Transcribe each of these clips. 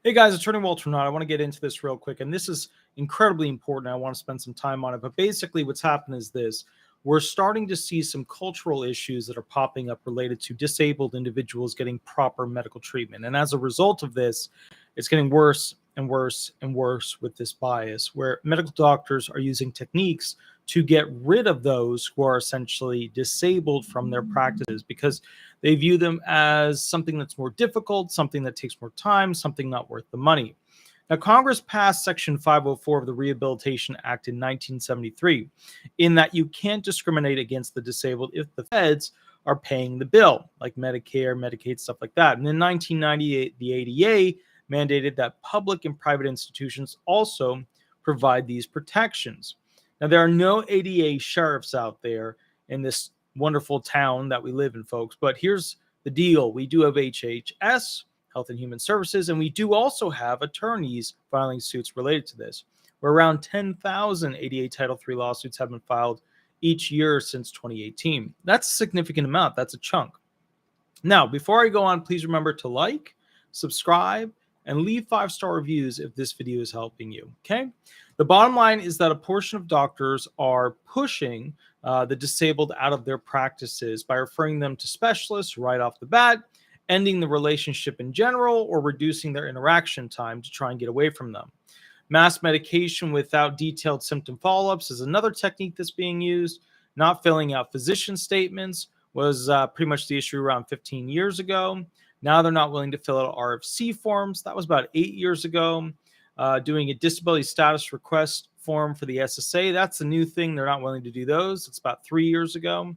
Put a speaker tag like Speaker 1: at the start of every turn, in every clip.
Speaker 1: Hey guys, Attorney Walter Hnot. I want to get into this real quick, and this is incredibly important. I want to spend some time on it. But basically, what's happened is this. We're starting to see some cultural issues that are popping up related to disabled individuals getting proper medical treatment. And as a result of this, it's getting worse and worse and worse with this bias, where medical doctors are using techniques to get rid of those who are essentially disabled from their practices because they view them as something that's more difficult, something that takes more time, something not worth the money. Now, Congress passed Section 504 of the Rehabilitation Act in 1973, in that you can't discriminate against the disabled if the feds are paying the bill, like Medicare, Medicaid, stuff like that. And in 1998, the ADA mandated that public and private institutions also provide these protections. Now, there are no ADA sheriffs out there in this wonderful town that we live in, folks, but here's the deal. We do have HHS, Health and Human Services, and we do also have attorneys filing suits related to this, where around 10,000 ADA Title III lawsuits have been filed each year since 2018. That's a significant amount. That's a chunk. Now, before I go on, please remember to like, subscribe, and leave 5-star reviews if this video is helping you, okay? The bottom line is that a portion of doctors are pushing the disabled out of their practices by referring them to specialists right off the bat, ending the relationship in general, or reducing their interaction time to try and get away from them. Mass medication without detailed symptom follow-ups is another technique that's being used. Not filling out physician statements was pretty much the issue around 15 years ago. Now they're not willing to fill out RFC forms. That was about 8 years ago. Doing a disability status request form for the SSA, that's a new thing. They're not willing to do those. It's about 3 years ago.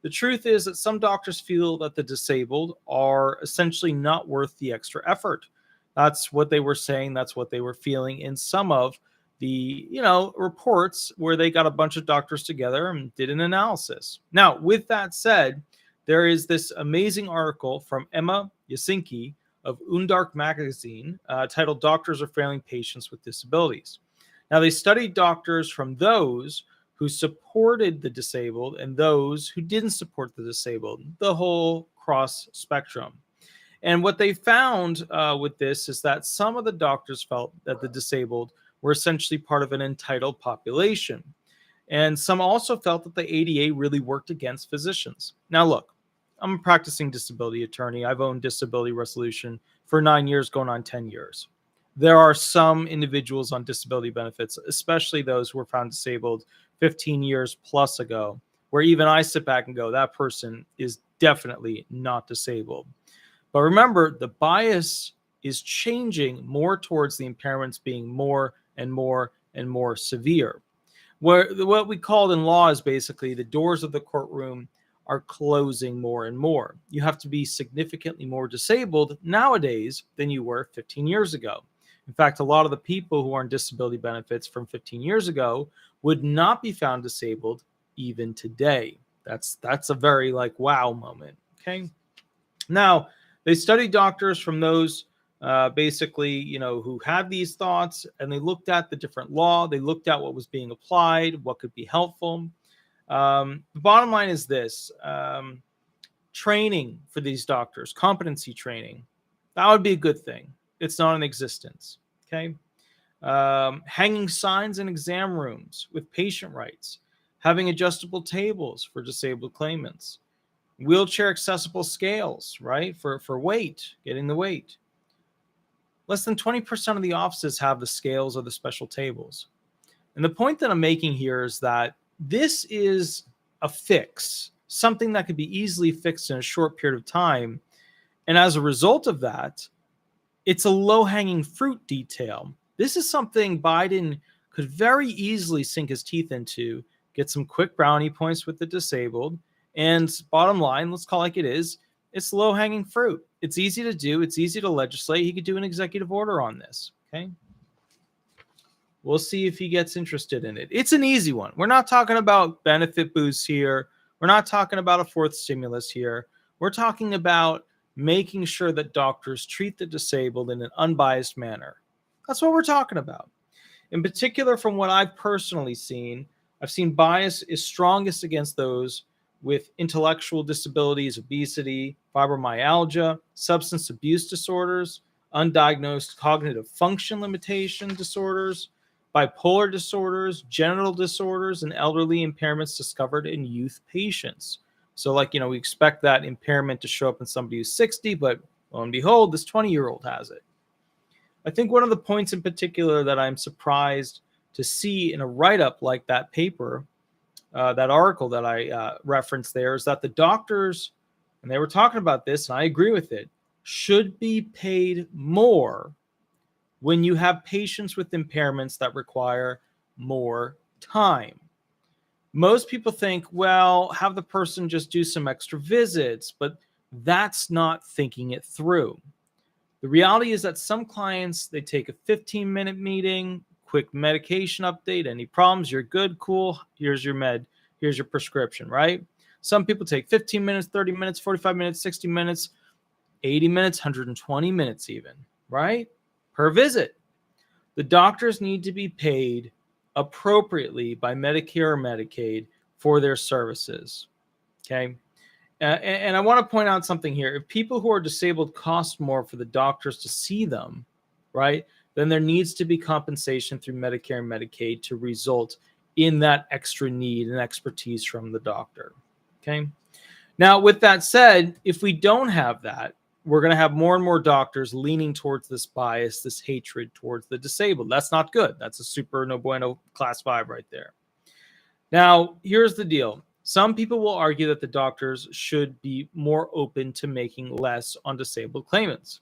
Speaker 1: The truth is that some doctors feel that the disabled are essentially not worth the extra effort. That's what they were saying. That's what they were feeling in some of the, reports where they got a bunch of doctors together and did an analysis. Now, with that said, there is this amazing article from Emma Yasinki of Undark magazine titled "Doctors Are Failing Patients with Disabilities." Now, they studied doctors from those who supported the disabled and those who didn't support the disabled, the whole cross spectrum. And what they found with this is that some of the doctors felt that the disabled were essentially part of an entitled population. And some also felt that the ADA really worked against physicians. Now, look, I'm a practicing disability attorney. I've owned disability resolution for 9 years, going on 10 years. There are some individuals on disability benefits, especially those who were found disabled 15 years plus ago, where even I sit back and go, that person is definitely not disabled. But remember, the bias is changing more towards the impairments being more and more and more severe. What we call in law is basically the doors of the courtroom are closing more and more. You have to be significantly more disabled nowadays than you were 15 years ago. In fact, a lot of the people who are on disability benefits from 15 years ago would not be found disabled even today. That's a very wow moment. Okay. Now, they studied doctors from those who had these thoughts, and they looked at the different law. They looked at what was being applied, what could be helpful. The bottom line is this: training for these doctors, competency training, that would be a good thing. It's not in existence. Okay. Hanging signs in exam rooms with patient rights, having adjustable tables for disabled claimants, wheelchair accessible scales, right? For weight, getting the weight. Less than 20% of the offices have the scales or the special tables. And the point that I'm making here is that this is a fix, something that could be easily fixed in a short period of time. And as a result of that, it's a low-hanging fruit detail. This is something Biden could very easily sink his teeth into, get some quick brownie points with the disabled, and bottom line, let's call it like it is, it's low-hanging fruit. It's easy to do. It's easy to legislate. He could do an executive order on this, okay? We'll see if he gets interested in it. It's an easy one. We're not talking about benefit boosts here. We're not talking about a fourth stimulus here. We're talking about making sure that doctors treat the disabled in an unbiased manner. That's what we're talking about. In particular, from what I've personally seen, I've seen bias is strongest against those with intellectual disabilities, obesity, fibromyalgia, substance abuse disorders, undiagnosed cognitive function limitation disorders, bipolar disorders, genital disorders, and elderly impairments discovered in youth patients. So, like, we expect that impairment to show up in somebody who's 60, but lo and behold, this 20-year-old has it. I think one of the points in particular that I'm surprised to see in a write-up like that paper, that article that I referenced there, is that the doctors, and they were talking about this, and I agree with it, should be paid more when you have patients with impairments that require more time. Most people think, well, have the person just do some extra visits, but that's not thinking it through. The reality is that some clients, they take a 15-minute meeting, quick medication update, any problems, you're good, cool, here's your med, here's your prescription, right? Some people take 15 minutes, 30 minutes, 45 minutes, 60 minutes, 80 minutes, 120 minutes even, right? Per visit. The doctors need to be paid appropriately by Medicare or Medicaid for their services, okay? And I want to point out something here. If people who are disabled cost more for the doctors to see them, right, then there needs to be compensation through Medicare and Medicaid to result in that extra need and expertise from the doctor, okay? Now, with that said, if we don't have that, we're going to have more and more doctors leaning towards this bias, this hatred towards the disabled. That's not good. That's a super no bueno class 5 right there. Now, here's the deal. Some people will argue that the doctors should be more open to making less on disabled claimants.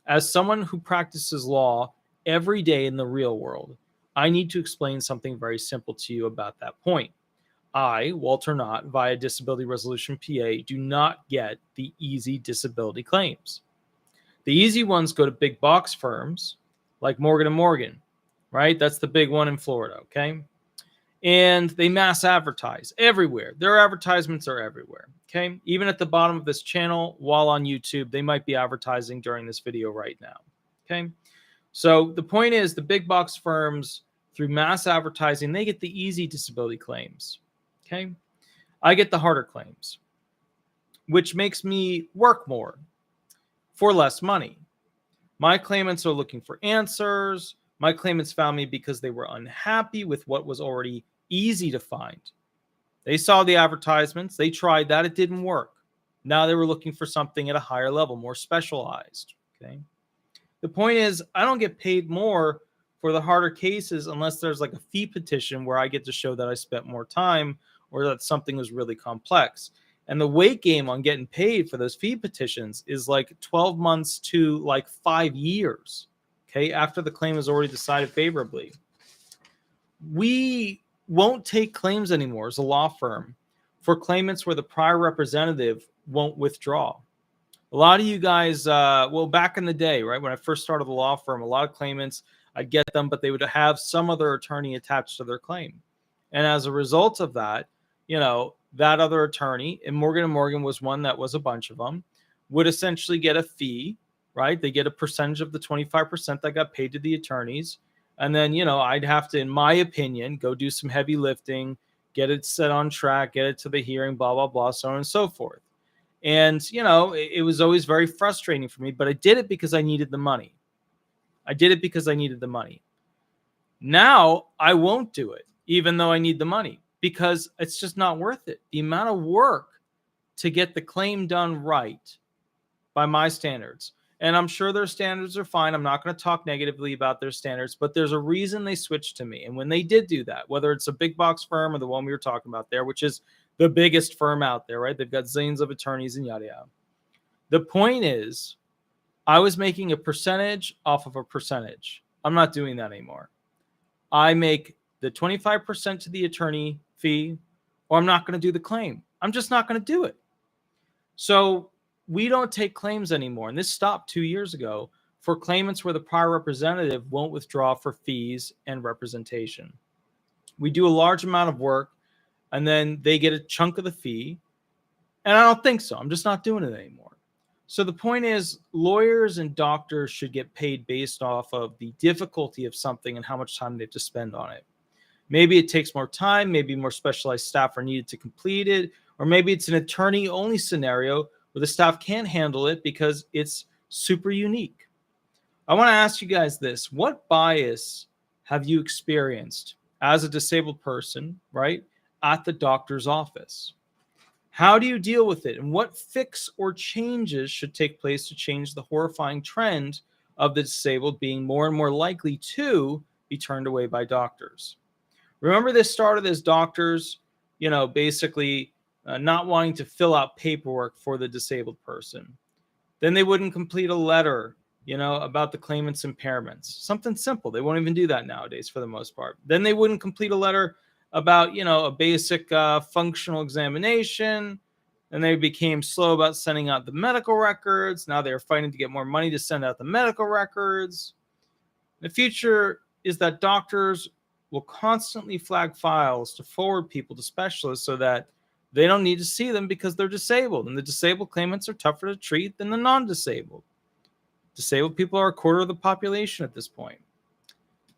Speaker 1: As someone who practices law every day in the real world, I need to explain something very simple to you about that point. I, Walter Hnot, via Disability Resolution PA, do not get the easy disability claims. The easy ones go to big box firms like Morgan & Morgan, right? That's the big one in Florida, okay? And they mass advertise everywhere. Their advertisements are everywhere, okay? Even at the bottom of this channel, while on YouTube, they might be advertising during this video right now, okay? So the point is, the big box firms, through mass advertising, they get the easy disability claims. Okay, I get the harder claims, which makes me work more for less money. My claimants are looking for answers. My claimants found me because they were unhappy with what was already easy to find. They saw the advertisements. They tried that. It didn't work. Now they were looking for something at a higher level, more specialized. Okay. The point is, I don't get paid more for the harder cases unless there's like a fee petition where I get to show that I spent more time or that something was really complex. And the wait game on getting paid for those fee petitions is like 12 months to like 5 years, okay, after the claim is already decided favorably. We won't take claims anymore as a law firm for claimants where the prior representative won't withdraw. A lot of you guys, back in the day, right, when I first started the law firm, a lot of claimants, I'd get them, but they would have some other attorney attached to their claim. And as a result of that, that other attorney, and Morgan & Morgan was one that was a bunch of them, would essentially get a fee, right? They get a percentage of the 25% that got paid to the attorneys. And then, I'd have to, in my opinion, go do some heavy lifting, get it set on track, get it to the hearing, blah, blah, blah, so on and so forth. And, it was always very frustrating for me, but I did it because I needed the money. Now I won't do it, even though I need the money, because it's just not worth it. The amount of work to get the claim done right by my standards. And I'm sure their standards are fine. I'm not going to talk negatively about their standards, but there's a reason they switched to me. And when they did do that, whether it's a big box firm or the one we were talking about there, which is the biggest firm out there, right? They've got zillions of attorneys and yada, yada. The point is, I was making a percentage off of a percentage. I'm not doing that anymore. I make the 25% to the attorney fee, or I'm not going to do the claim. I'm just not going to do it. So we don't take claims anymore. And this stopped 2 years ago for claimants where the prior representative won't withdraw for fees and representation. We do a large amount of work, and then they get a chunk of the fee. And I don't think so. I'm just not doing it anymore. So the point is, lawyers and doctors should get paid based off of the difficulty of something and how much time they have to spend on it. Maybe it takes more time, maybe more specialized staff are needed to complete it, or maybe it's an attorney-only scenario where the staff can't handle it because it's super unique. I want to ask you guys this. What bias have you experienced as a disabled person, right, at the doctor's office? How do you deal with it? And what fix or changes should take place to change the horrifying trend of the disabled being more and more likely to be turned away by doctors? Remember, this started as doctors, basically not wanting to fill out paperwork for the disabled person. Then they wouldn't complete a letter, about the claimant's impairments. Something simple. They won't even do that nowadays for the most part. Then they wouldn't complete a letter about, a basic functional examination. And they became slow about sending out the medical records. Now they're fighting to get more money to send out the medical records. The future is that doctors will constantly flag files to forward people to specialists so that they don't need to see them because they're disabled. And the disabled claimants are tougher to treat than the non-disabled. Disabled people are a quarter of the population at this point.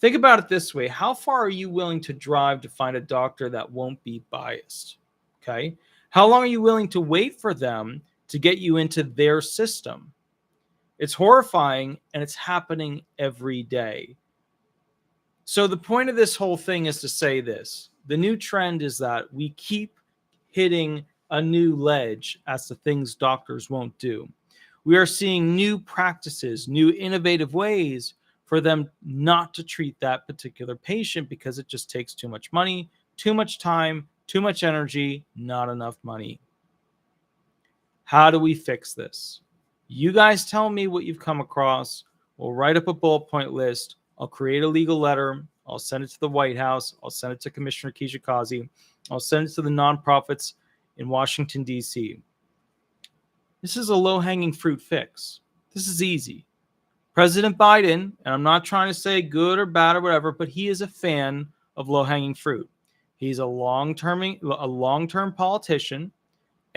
Speaker 1: Think about it this way. How far are you willing to drive to find a doctor that won't be biased? Okay. How long are you willing to wait for them to get you into their system? It's horrifying, and it's happening every day. So the point of this whole thing is to say this. The new trend is that we keep hitting a new ledge as to things doctors won't do. We are seeing new practices, new innovative ways for them not to treat that particular patient because it just takes too much money, too much time, too much energy, not enough money. How do we fix this? You guys tell me what you've come across. We'll write up a bullet point list. I'll create a legal letter. I'll send it to the White House. I'll send it to Commissioner Kijikazi. I'll send it to the nonprofits in Washington, D.C. This is a low-hanging fruit fix. This is easy. President Biden, and I'm not trying to say good or bad or whatever, but he is a fan of low-hanging fruit. He's a long-term politician,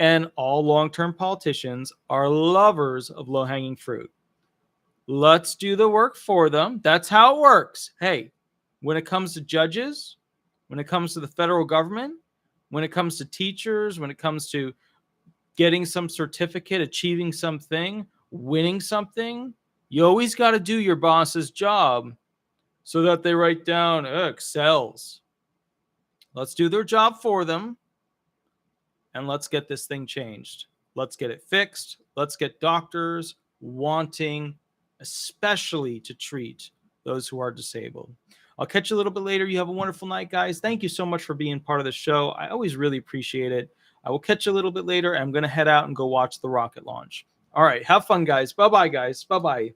Speaker 1: and all long-term politicians are lovers of low-hanging fruit. Let's do the work for them. That's how it works. Hey, when it comes to judges, when it comes to the federal government, when it comes to teachers, when it comes to getting some certificate, achieving something, winning something, you always got to do your boss's job so that they write down excels. Let's do their job for them, and let's get this thing changed. Let's get it fixed. Let's get doctors wanting, especially to treat those who are disabled. I'll catch you a little bit later. You have a wonderful night, guys. Thank you so much for being part of the show. I always really appreciate it. I will catch you a little bit later. I'm going to head out and go watch the rocket launch. All right. Have fun, guys. Bye-bye, guys. Bye-bye.